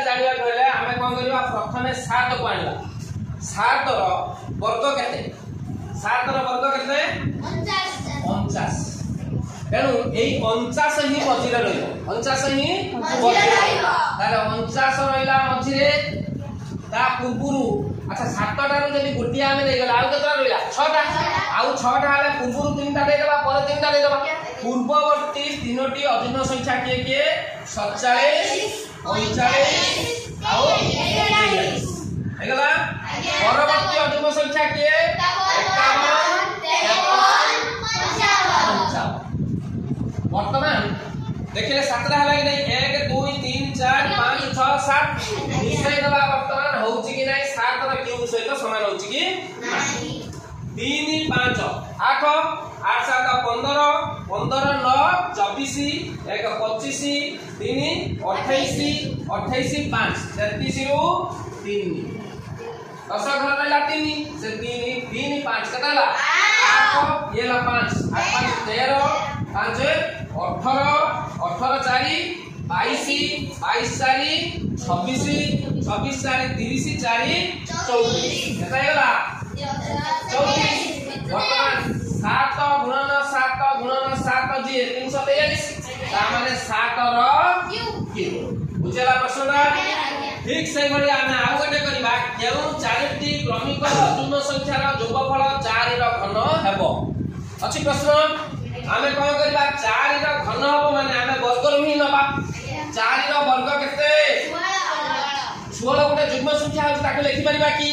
जानिबा कहले हमें कोन करबा प्रथमे 7 को आनला 7 रो वर्ग केते 7 रो वर्ग केते 49 तेनु एई 49 ही मझिरे रहियो 49 ही मझिरे रहियो ताले 49 रहिला मझिरे ता पूर्वरु अच्छा 7 टा रो जदी गुटिया हमें दे गेला आउ केतरा रहिला 6 टा आउ 6 टा हले पूर्वरु 3 टा दे देबा पर 3 टा दे देबा पूर्ववर्ती तीनोटी अधीन संख्या के 47 49 आउ 43 हेगला परवर्ती अधीन संख्या के 51 वर्तमान देखिले 7 टा हला कि नहीं 1 2 3 4 5 6 7 मिसै दबा वर्तमान होउची कि नहीं 7 रा क्यूब सहित समान होउची कि नहीं 3 5 8 8 7 15 15 9 24 1 25 3 28 28 5 33 रु 3 10 घर रहला 3 से 3 5 कतला 8 ये ला 5 8 5 13 5 18 18 4 22 22 4 26 26 4 30 4 34 केता हेला 34 वर्तमान 7 गुणन 7 जी 343 ता माने 7 रो क्यूब बुझला प्रश्नटा ठीक से भली आमे आउ गटे करबा केउ चारिटी क्रमिक अजून संख्यार जोगफल 4 रो घन हेबो अछि प्रश्न आमे कोन करबा 4 रो घन हेबो माने आमे वर्ग ही नबा 4 रो वर्ग केते 16 गोटे जुग्म संख्या है ताके लिखि परिबा कि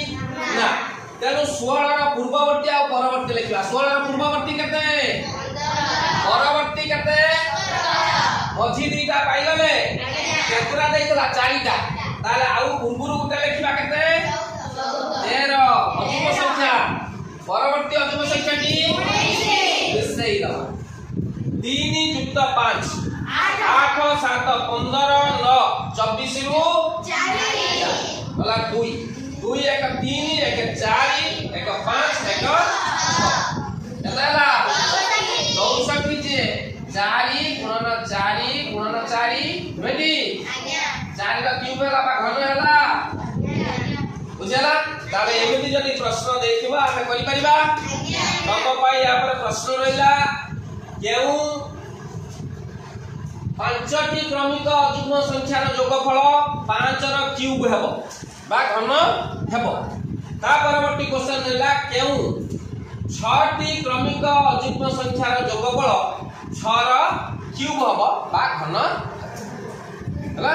ना तेनु 16 रो पूर्ववर्ती आ परवर्ती लिखिबा 16 रो पूर्ववर्ती केते परवर्ती केते मझी दीटा पाइ गले केतरा देइतला 4 टा ताले आउ पूर्वरु गोटे लिखिबा केते 13 अजून संख्या परवर्ती अजून संख्या की 19 सही दबा 3 + 5 8 7 15 9 24 रु 4 वाला 2 2 1 3 1 4 1 5 1 केतला 64 जे 4 गुणन 4 20 4 का क्यूब है बा घन हैला बुझला ताले एमिति जदी प्रश्न देखिबा हमें करि परिबा तम पई या पर प्रश्न रहिला केउ पांचटी क्रमिक अजून संख्यार जोगफल 5 रो क्यूब हेबो बा घन हेबो ता परवर्ती क्वेश्चन रहिला केउ 6 टी क्रमिक अजून संख्यार जोगफल 6 रो क्यूब हेबो बा घन हैला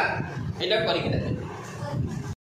एटा करि के